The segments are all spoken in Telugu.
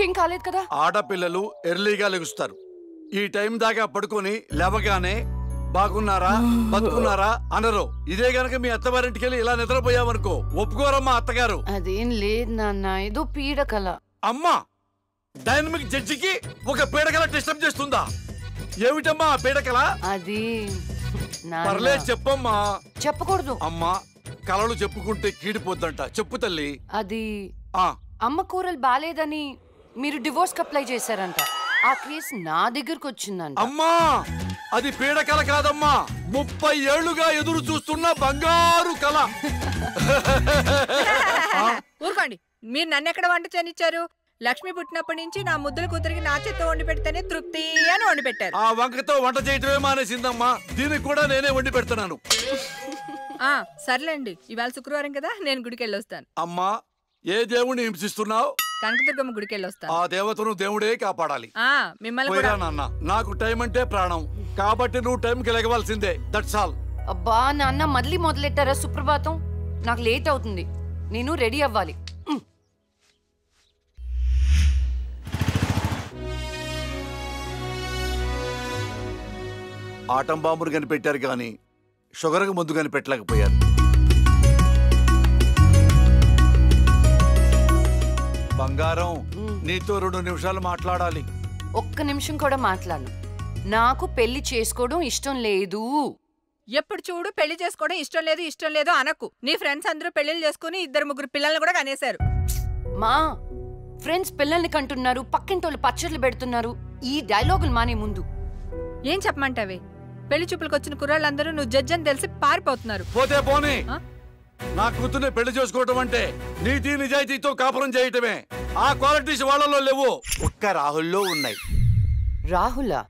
అమ్మకేం కాలేదు కదా? ఆడపిల్లలు ఎర్లీగా లెగుస్తారు. ఈ టైం దాకా పడుకొని లేవగానే బాగున్నారా బతుకున్నారా అనరు. ఇదే గనక మీ అత్తవారింటికి వెళ్ళి ఇలా నిద్రపోయావనుకో ఒప్పుకోరమ్మా అత్తగారు. అదేం లేదు నాన్న, ఏదో పీడకల. అమ్మా, డైనమిక్ జడ్జికి ఒక పీడకల డిస్టర్బ్ చేస్తుందా? ఏమిటమ్మా ఆ పీడకల? అది పర్లేదు చెప్పమ్మా. చెప్పకూడదు అమ్మా, కలలు చెప్పుకుంటే కీడిపోద్దంట. చెప్పు తల్లి. అది అమ్మ కూరలు బాలేదని మీరు డివోర్స్ అప్లై చేశారంట. ఆ కేసు నా దగ్గరకు వచ్చిందంట. అమ్మా, అది పీడకల కాదమ్మా, 30 ఏళ్లుగా ఎదురు చూస్తున్న బంగారు కళ. ఊరుకోండి, మీరు నన్ను ఎక్కడ వంట చేయనిచ్చారు? లక్ష్మి పుట్టినప్పటి నుంచి నా ముద్దుల కూతురికి నా చేత్తో వండి పెడితేనే తృప్తి అని వండి పెట్టారు. ఆ వంకతో వంట చేయటమే మానేసిందమ్మా. దీనికి కూడా నేనే వండి పెడుతున్నాను. సర్లేండి, ఇవాళ శుక్రవారం కదా, నేను గుడికి వెళ్ళొస్తాను. అమ్మా, ఏ దేవుణ్ణి హింసిస్తున్నావు? కనకదుర్గమ్మ గుడికి వెళ్ళొస్తాను. ఆ దేవతను దేవుడే కాపాడాలి. మిమ్మల్ని నాన్న, నాకు టైం అంటే ప్రాణం కాబట్టి నువ్వు టైంకి లెగవలసిందే. That's all. అబ్బా నాన్న, మళ్ళీ మొదలెట్టారా సుప్రభాతం? నాకు లేట్ అవుతుంది, నేను రెడీ అవ్వాలి. ఆటం బాంబును కనిపెట్టారు కానీ షుగర్కు ముందు కనిపెట్టలేకపోయారు. బంగారం, నీతో 2 నిమిషాలు మాట్లాడాలి. ఒక్క నిమిషం కూడా మాట్లాడను. నాకు పెళ్లి చేసుకోవడం ఇష్టం లేదు. ఎప్పుడు చూడు పెళ్లి చేసుకోవడం ఇష్టం లేదు అనకు. నీ ఫ్రెండ్స్ అందరూ పెళ్లిళ్ళు చేసుకుని 2-3 పిల్లల్ని కూడా కనేశారు. మా ఫ్రెండ్స్ పిల్లల్ని కంటున్నారు, పక్కింటోళ్ళు పచ్చళ్ళు పెడుతున్నారు. ఈ డైలాగులు మానే ముందు ఏం చెప్పమంటావే? పెళ్లి చూపులకు వచ్చిన కుర్రాళ్ళందరూ నువ్వు జడ్జి అని తెలిసి పారిపోతున్నారు. పోతే పోనీ, నా కూతుర్ని పెళ్లి చేసుకోవటం అంటే నీతి నిజాయితీతో కాపురం చేయటమే. ఆ క్వాలిటీస్ వాళ్ళలో లేవు, ఒక్క రాహుల్లో ఉన్నాయి. రాహులా?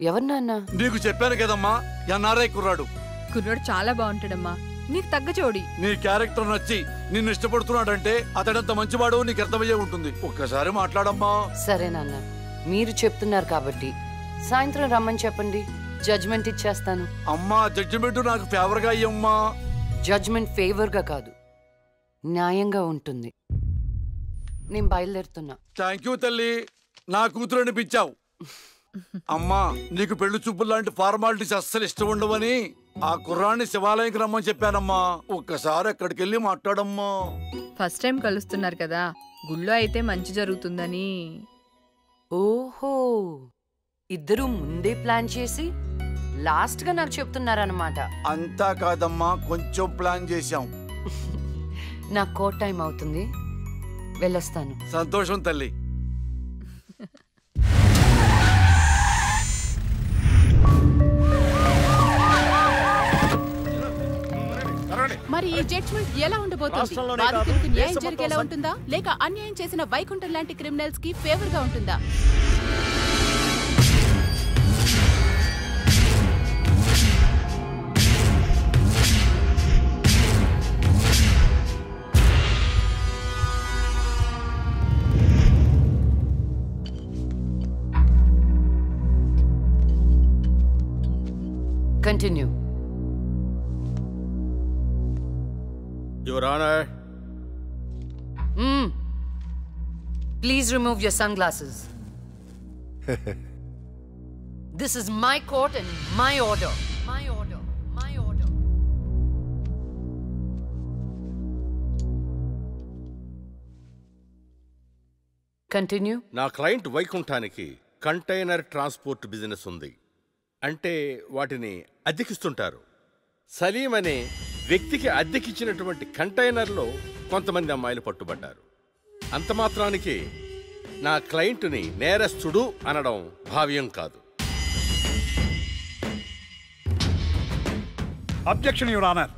ఎవరు నాన్న? నీకు చెప్పాను కదమ్మా, ఎన్ఆర్ఐ కుర్రాడు. కుర్రాడు చాలా బాగుంటాడమ్మా, నీకు తగ్గ జోడి. నీ క్యారెక్టర్ నచ్చి నిన్ను ఇష్టపడుతున్నాడంటే అతడంత మంచివాడు నీకు అర్థమయ్యే ఉంటుంది. ఒక్కసారి మాట్లాడమ్మా. సరే నాన్న, మీరు చెప్తున్నారు కాబట్టి సాయంత్రం రమ్మని చెప్పండి, జడ్జ్మెంట్ ఇచ్చేస్తాను. అమ్మా, జడ్జిమెంట్ నాకు ఫేవర్ గా అయ్యమ్మా. జడ్జ్మెంట్ ఫేవర్ గా కాదు, న్యాయంగా ఉంటుంది. నేను బయలుదేరుతున్నా. థ్యాంక్ యూ తల్లి, నా కూతురు అనిపించావు. అమ్మా, నీకు పెళ్లి చూపులు లాంటి ఫార్మాలిటీస్ అస్సలు ఇష్టం ఉండవని ఆ కుర్రాన్ని శివాలయంకి రమ్మని చెప్పానమ్మా. ఒక్కసారి అక్కడికి వెళ్ళి మాట్లాడమ్మా. ఫస్ట్ టైం కలుస్తున్నారు కదా, గుళ్ళో అయితే మంచి జరుగుతుందని. ఓహో, ఇద్దరు ముందే ప్లాన్ చేసి లాస్ట్ గా నాకు చెప్తున్నారన్నమాట. అంతా కాదమ్మా, కొంచెం ప్లాన్ చేశాం. నా కోట్ టైం అవుతుంది, వెళ్ళొస్తాను. సంతోషం తల్లి. మరి ఈ జడ్జ్మెంట్ ఎలా ఉండబోతుంది? బాధితులకు న్యాయం జరిగేలా ఉంటుందా, లేక అన్యాయం చేసిన వైకుంఠం లాంటి క్రిమినల్స్ కి ఫేవర్ గా ఉంటుందా? Continue. Your Honor. Please remove your sunglasses. This is my court and my order. My order. My order. Continue. నా క్లయింట్ వైకుంఠానికి కంటైనర్ ట్రాన్స్పోర్ట్ బిజినెస్ ఉంది. అంటే వాటిని అద్దెకిస్తుంటారు. సలీం అనే వ్యక్తికి అద్దెకిచ్చినటువంటి కంటైనర్లో కొంతమంది అమ్మాయిలు పట్టుబడ్డారు. అంత మాత్రానికి నా క్లయింట్ని నేరస్తుడు అనడం భావ్యం కాదు. Objection your honour.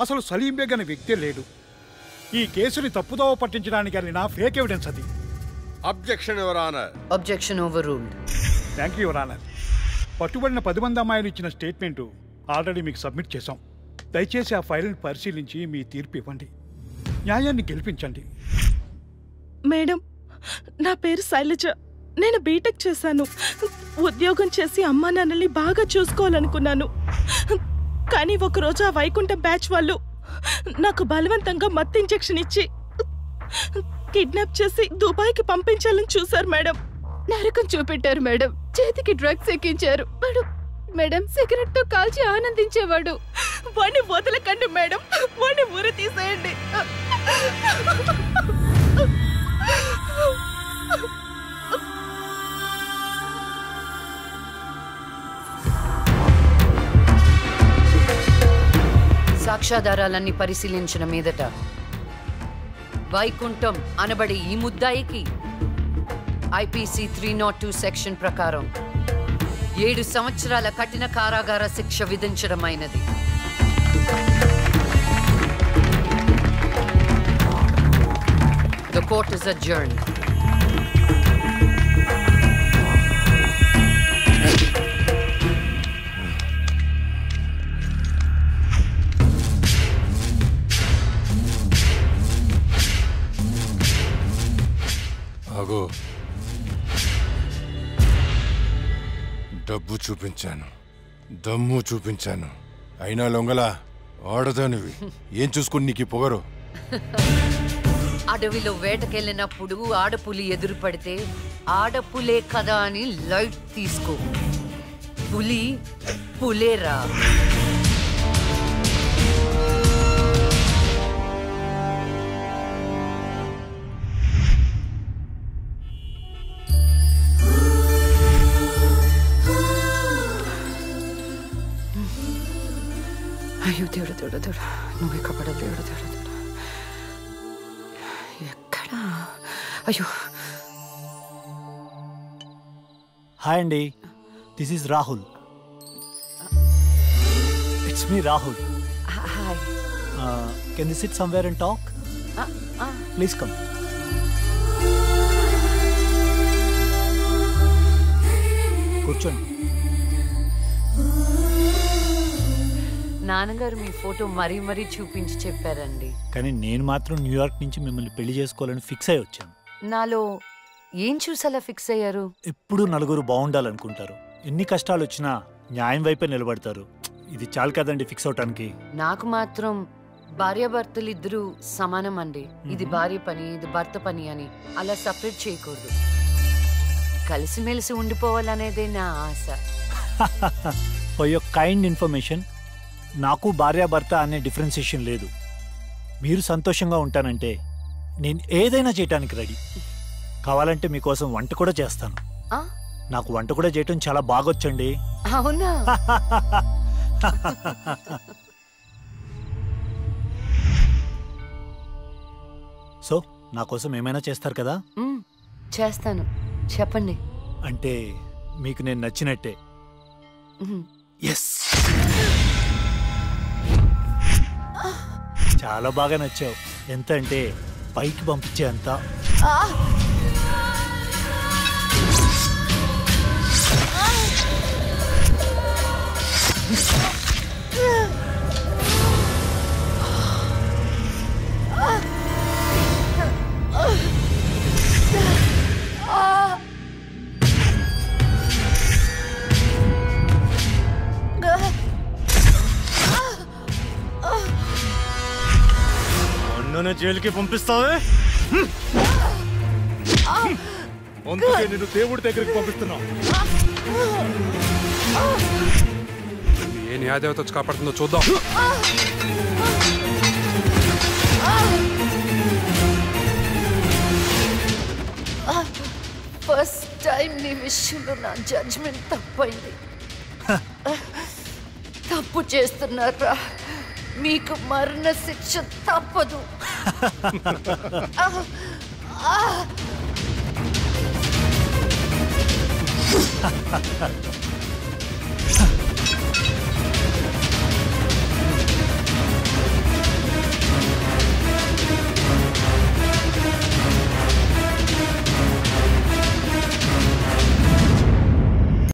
అసలు సలీం బేగ్ అనే వ్యక్తే లేడు. ఈ కేసుని తప్పుదోవ పట్టించడానికి వెళ్ళిన ఫేక్ ఎవిడెన్స్ అది. Objection your honour. Objection overruled. Thank you your honour. పట్టుబడిన 10 మంది అమ్మాయిలు ఇచ్చిన స్టేట్మెంటు ఆల్రెడీ మీకు సబ్మిట్ చేశాం. దయచేసి ఆ ఫైల్ని పరిశీలించి మీ తీర్పు ఇవ్వండి. న్యాయాన్ని గెలిపించండి. మేడం, నా పేరు శైలజ. నేను బీటెక్ చేశాను. ఉద్యోగం చేసి అమ్మా నాన్నల్ని బాగా చూసుకోవాలనుకున్నాను. కానీ ఒకరోజు ఆ వైకుంఠం బ్యాచ్ వాళ్ళు నాకు బలవంతంగా మత్తు ఇంజెక్షన్ ఇచ్చి కిడ్నాప్ చేసి దుబాయ్కి పంపించాలని చూశారు మేడం. నరకం చూపెట్టారు మేడం. చేతికి డ్రగ్స్ ఎక్కించారు. మేడం సిగరెట్ తో కాల్చి ఆనందించేవాడు. వాడిని వదలకండి మేడం, వాడిని ఊరి తీసేయండి. సాక్ష్యాధారాలన్నీ పరిశీలించిన మీదట వైకుంఠం అనబడే ఈ ముద్దాయికి IPC 302 సెక్షన్ ప్రకారం 7 సంవత్సరాల కఠిన కారాగార శిక్ష విధించడమైనది. The court is adjourned. ఆగో, డబ్బు చూపించాను, దమ్ము చూపించాను, అయినా లొంగలా ఆడదానివి. ఏం చూసుకుని నీకు పొగరు? అడవిలో వేటకెళ్ళినప్పుడు ఆడపులి ఎదురు పడితే ఆడపులే కదా అని లైట్ తీసుకో. పులి పులేరా. అయ్యో దేవుడు దేవుడు దేవుడు, నువ్వు ఎక్కడ దేవుడు దేవుడు దేవుడు, ఎక్కడా? అయ్యో. హాయ్ అండి, this is Rahul. It's me Rahul. Hi. Can you SIT somewhere and talk? Please come. కూర్చోండి. నాన్నగారు మీ ఫోటో మరీ మరీ చూపించి చెప్పారండి. కానీ నేను మాత్రం న్యూయార్క్ నుంచి మిమ్మల్ని పెళ్లి చేసుకోవాలని ఫిక్స్ అయి వచ్చాను. నాలో ఏం చూసేలా ఫిక్స్ అయ్యారు? ఎప్పుడూ నలుగురు బాగుండాలనుకుంటారు. ఎన్ని కష్టాలు వచ్చినా న్యాయం వైపే నిలబడతారు. ఇది చాలు కదండి ఫిక్స్ అవటానికి. నాకు మాత్రం భార్యాభర్తలు ఇద్దరు సమానం అండి. ఇది భార్య పని, ఇది భర్త పని అని అలా సపరేట్ చేయకూడదు. కలిసిమెలిసి ఉండిపోవాలనేదే నా ఆశ. ఫర్ యువర్ కైండ్ ఇన్ఫర్మేషన్, నాకు భార్యాభర్త అనే డిఫరెన్సియేషన్ లేదు. మీరు సంతోషంగా ఉంటానంటే నేను ఏదైనా చేయటానికి రెడీ. కావాలంటే మీకోసం వంట కూడా చేస్తాను. నాకు వంట కూడా చేయటం చాలా బాగొచ్చండి. అవునా? సో నా కోసం ఏమైనా చేస్తారు కదా? చేస్తాను, చెప్పండి. అంటే మీకు నేను నచ్చినట్టే. ఎస్, చాలా బాగా నచ్చావు. ఎంత అంటే పైకి పంపించే అంత. జైలుకి పంపిస్తావే, అందుకే నేను దేవుడి దగ్గరికి పంపిస్తున్నా. ఏ న్యాయదేవత వచ్చి కాపాడుతుందో చూద్దాం. ఫస్ట్ టైం నీ విషయంలో నా జడ్జ్మెంట్ తప్పైంది. తప్పు చేస్తున్నారా? మీకు మరణ శిక్ష తప్పదు.